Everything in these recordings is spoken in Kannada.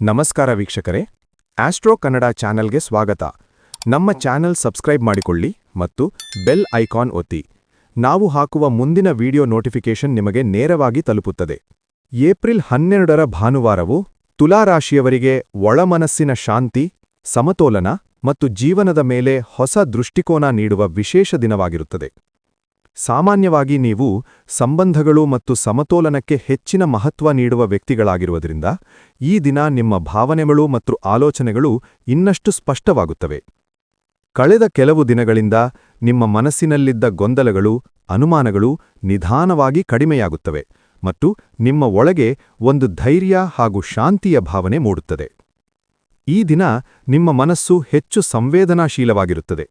ನಮಸ್ಕಾರ ವೀಕ್ಷಕರೇ, ಆಸ್ಟ್ರೋ ಕನ್ನಡ ಚಾನೆಲ್ಗೆ ಸ್ವಾಗತ. ನಮ್ಮ ಚಾನೆಲ್ ಸಬ್ಸ್ಕ್ರೈಬ್ ಮಾಡಿಕೊಳ್ಳಿ ಮತ್ತು ಬೆಲ್ ಐಕಾನ್ ಒತ್ತಿ. ನಾವು ಹಾಕುವ ಮುಂದಿನ ವಿಡಿಯೋ ನೋಟಿಫಿಕೇಶನ್ ನಿಮಗೆ ನೇರವಾಗಿ ತಲುಪುತ್ತದೆ. ಏಪ್ರಿಲ್ 12ರ ಭಾನುವಾರವು ತುಲಾ ರಾಶಿಯವರಿಗೆ ಒಳಮನಸ್ಸಿನ ಶಾಂತಿ, ಸಮತೋಲನ ಮತ್ತು ಜೀವನದ ಮೇಲೆ ಹೊಸ ದೃಷ್ಟಿಕೋನ ನೀಡುವ ವಿಶೇಷ ದಿನವಾಗಿರುತ್ತದೆ. ಸಾಮಾನ್ಯವಾಗಿ ನೀವು ಸಂಬಂಧಗಳು ಮತ್ತು ಸಮತೋಲನಕ್ಕೆ ಹೆಚ್ಚಿನ ಮಹತ್ವ ನೀಡುವ ವ್ಯಕ್ತಿಗಳಾಗಿರುವುದರಿಂದ ಈ ದಿನ ನಿಮ್ಮ ಭಾವನೆಗಳು ಮತ್ತು ಆಲೋಚನೆಗಳು ಇನ್ನಷ್ಟು ಸ್ಪಷ್ಟವಾಗುತ್ತವೆ. ಕಳೆದ ಕೆಲವು ದಿನಗಳಿಂದ ನಿಮ್ಮ ಮನಸ್ಸಿನಲ್ಲಿದ್ದ ಗೊಂದಲಗಳು, ಅನುಮಾನಗಳು ನಿಧಾನವಾಗಿ ಕಡಿಮೆಯಾಗುತ್ತವೆ ಮತ್ತು ನಿಮ್ಮ ಒಳಗೆ ಒಂದು ಧೈರ್ಯ ಹಾಗೂ ಶಾಂತಿಯ ಭಾವನೆ ಮೂಡುತ್ತದೆ. ಈ ದಿನ ನಿಮ್ಮ ಮನಸ್ಸು ಹೆಚ್ಚು ಸಂವೇದನಾಶೀಲವಾಗಿರುತ್ತದೆ.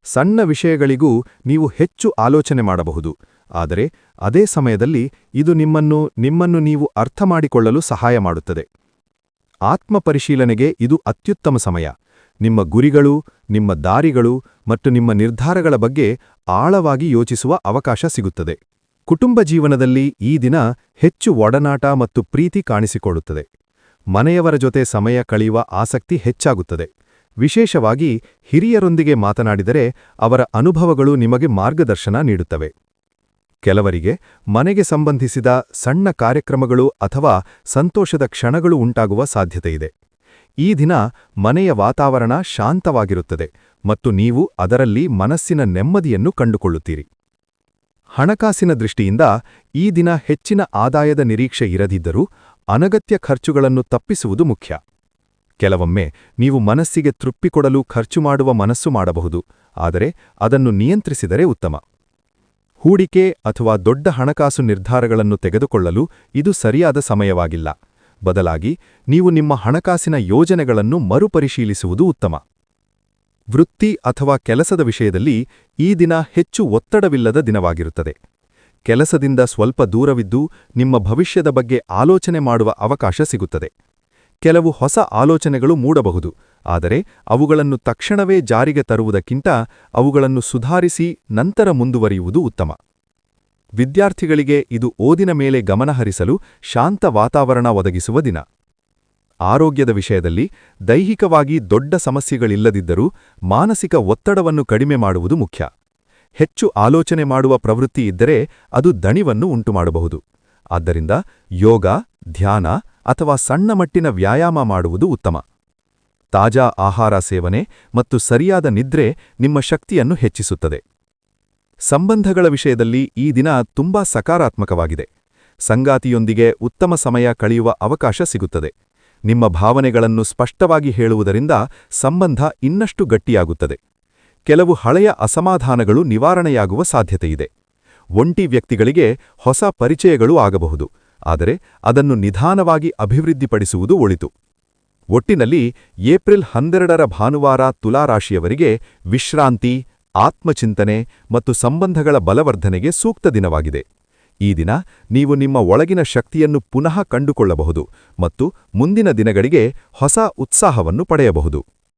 ಸಣ್ಣ ವಿಷಯಗಳಿಗೂ ನೀವು ಹೆಚ್ಚು ಆಲೋಚನೆ ಮಾಡಬಹುದು, ಆದರೆ ಅದೇ ಸಮಯದಲ್ಲಿ ಇದು ನಿಮ್ಮನ್ನು ನೀವು ಅರ್ಥಮಾಡಿಕೊಳ್ಳಲು ಸಹಾಯ ಮಾಡುತ್ತದೆ. ಆತ್ಮಪರಿಶೀಲನೆಗೆ ಇದು ಅತ್ಯುತ್ತಮ ಸಮಯ. ನಿಮ್ಮ ಗುರಿಗಳು, ನಿಮ್ಮ ದಾರಿಗಳು ಮತ್ತು ನಿಮ್ಮ ನಿರ್ಧಾರಗಳ ಬಗ್ಗೆ ಆಳವಾಗಿ ಯೋಚಿಸುವ ಅವಕಾಶ ಸಿಗುತ್ತದೆ. ಕುಟುಂಬ ಜೀವನದಲ್ಲಿ ಈ ದಿನ ಹೆಚ್ಚು ಒಡನಾಟ ಮತ್ತು ಪ್ರೀತಿ ಕಾಣಿಸಿಕೊಳ್ಳುತ್ತದೆ. ಮನೆಯವರ ಜೊತೆ ಸಮಯ ಕಳೆಯುವ ಆಸಕ್ತಿ ಹೆಚ್ಚಾಗುತ್ತದೆ. ವಿಶೇಷವಾಗಿ ಹಿರಿಯರೊಂದಿಗೆ ಮಾತನಾಡಿದರೆ ಅವರ ಅನುಭವಗಳು ನಿಮಗೆ ಮಾರ್ಗದರ್ಶನ ನೀಡುತ್ತವೆ. ಕೆಲವರಿಗೆ ಮನೆಗೆ ಸಂಬಂಧಿಸಿದ ಸಣ್ಣ ಕಾರ್ಯಕ್ರಮಗಳು ಅಥವಾ ಸಂತೋಷದ ಕ್ಷಣಗಳು ಉಂಟಾಗುವ ಸಾಧ್ಯತೆಯಿದೆ. ಈ ದಿನ ಮನೆಯ ವಾತಾವರಣ ಶಾಂತವಾಗಿರುತ್ತದೆ ಮತ್ತು ನೀವು ಅದರಲ್ಲಿ ಮನಸ್ಸಿನ ನೆಮ್ಮದಿಯನ್ನು ಕಂಡುಕೊಳ್ಳುತ್ತೀರಿ. ಹಣಕಾಸಿನ ದೃಷ್ಟಿಯಿಂದ ಈ ದಿನ ಹೆಚ್ಚಿನ ಆದಾಯದ ನಿರೀಕ್ಷೆ ಇರದಿದ್ದರೂ ಅನಗತ್ಯ ಖರ್ಚುಗಳನ್ನು ತಪ್ಪಿಸುವುದು ಮುಖ್ಯ. ಕೆಲವೊಮ್ಮೆ ನೀವು ಮನಸ್ಸಿಗೆ ತೃಪ್ತಿ ಕೊಡಲು ಖರ್ಚು ಮಾಡುವ ಮನಸ್ಸು ಮಾಡಬಹುದು, ಆದರೆ ಅದನ್ನು ನಿಯಂತ್ರಿಸಿದರೆ ಉತ್ತಮ. ಹೂಡಿಕೆ ಅಥವಾ ದೊಡ್ಡ ಹಣಕಾಸು ನಿರ್ಧಾರಗಳನ್ನು ತೆಗೆದುಕೊಳ್ಳಲು ಇದು ಸರಿಯಾದ ಸಮಯವಾಗಿಲ್ಲ. ಬದಲಾಗಿ ನೀವು ನಿಮ್ಮ ಹಣಕಾಸಿನ ಯೋಜನೆಗಳನ್ನು ಮರುಪರಿಶೀಲಿಸುವುದು ಉತ್ತಮ. ವೃತ್ತಿ ಅಥವಾ ಕೆಲಸದ ವಿಷಯದಲ್ಲಿ ಈ ದಿನ ಹೆಚ್ಚು ಒತ್ತಡವಿಲ್ಲದ ದಿನವಾಗಿರುತ್ತದೆ. ಕೆಲಸದಿಂದ ಸ್ವಲ್ಪ ದೂರವಿದ್ದು ನಿಮ್ಮ ಭವಿಷ್ಯದ ಬಗ್ಗೆ ಆಲೋಚನೆ ಮಾಡುವ ಅವಕಾಶ ಸಿಗುತ್ತದೆ. ಕೆಲವು ಹೊಸ ಆಲೋಚನೆಗಳು ಮೂಡಬಹುದು, ಆದರೆ ಅವುಗಳನ್ನು ತಕ್ಷಣವೇ ಜಾರಿಗೆ ತರುವುದಕ್ಕಿಂತ ಅವುಗಳನ್ನು ಸುಧಾರಿಸಿ ನಂತರ ಮುಂದುವರಿಯುವುದು ಉತ್ತಮ. ವಿದ್ಯಾರ್ಥಿಗಳಿಗೆ ಇದು ಓದಿನ ಮೇಲೆ ಗಮನಹರಿಸಲು ಶಾಂತ ವಾತಾವರಣ ಒದಗಿಸುವ ದಿನ. ಆರೋಗ್ಯದ ವಿಷಯದಲ್ಲಿ ದೈಹಿಕವಾಗಿ ದೊಡ್ಡ ಸಮಸ್ಯೆಗಳಿಲ್ಲದಿದ್ದರೂ ಮಾನಸಿಕ ಒತ್ತಡವನ್ನು ಕಡಿಮೆ ಮಾಡುವುದು ಮುಖ್ಯ. ಹೆಚ್ಚು ಆಲೋಚನೆ ಮಾಡುವ ಪ್ರವೃತ್ತಿ ಇದ್ದರೆ ಅದು ದಣಿವನ್ನು ಉಂಟುಮಾಡಬಹುದು. ಆದ್ದರಿಂದ ಯೋಗ, ಧ್ಯಾನ ಅಥವಾ ಸಣ್ಣ ಮಟ್ಟಿನ ವ್ಯಾಯಾಮ ಮಾಡುವುದು ಉತ್ತಮ. ತಾಜಾ ಆಹಾರ ಸೇವನೆ ಮತ್ತು ಸರಿಯಾದ ನಿದ್ರೆ ನಿಮ್ಮ ಶಕ್ತಿಯನ್ನು ಹೆಚ್ಚಿಸುತ್ತದೆ. ಸಂಬಂಧಗಳ ವಿಷಯದಲ್ಲಿ ಈ ದಿನ ತುಂಬಾ ಸಕಾರಾತ್ಮಕವಾಗಿದೆ. ಸಂಗಾತಿಯೊಂದಿಗೆ ಉತ್ತಮ ಸಮಯ ಕಳೆಯುವ ಅವಕಾಶ ಸಿಗುತ್ತದೆ. ನಿಮ್ಮ ಭಾವನೆಗಳನ್ನು ಸ್ಪಷ್ಟವಾಗಿ ಹೇಳುವುದರಿಂದ ಸಂಬಂಧ ಇನ್ನಷ್ಟು ಗಟ್ಟಿಯಾಗುತ್ತದೆ. ಕೆಲವು ಹಳೆಯ ಅಸಮಾಧಾನಗಳು ನಿವಾರಣೆಯಾಗುವ ಸಾಧ್ಯತೆಯಿದೆ. ಒಂಟಿ ವ್ಯಕ್ತಿಗಳಿಗೆ ಹೊಸ ಪರಿಚಯಗಳು ಆಗಬಹುದು, ಆದರೆ ಅದನ್ನು ನಿಧಾನವಾಗಿ ಅಭಿವೃದ್ಧಿಪಡಿಸುವುದು ಒಳಿತು. ಒಟ್ಟಿನಲ್ಲಿ ಏಪ್ರಿಲ್ 12ರ ಭಾನುವಾರ ತುಲಾ ರಾಶಿಯವರಿಗೆ ವಿಶ್ರಾಂತಿ, ಆತ್ಮಚಿಂತನೆ ಮತ್ತು ಸಂಬಂಧಗಳ ಬಲವರ್ಧನೆಗೆ ಸೂಕ್ತ ದಿನವಾಗಿದೆ. ಈ ದಿನ ನೀವು ನಿಮ್ಮ ಒಳಗಿನ ಶಕ್ತಿಯನ್ನು ಪುನಃ ಕಂಡುಕೊಳ್ಳಬಹುದು ಮತ್ತು ಮುಂದಿನ ದಿನಗಳಿಗೆ ಹೊಸ ಉತ್ಸಾಹವನ್ನು ಪಡೆಯಬಹುದು.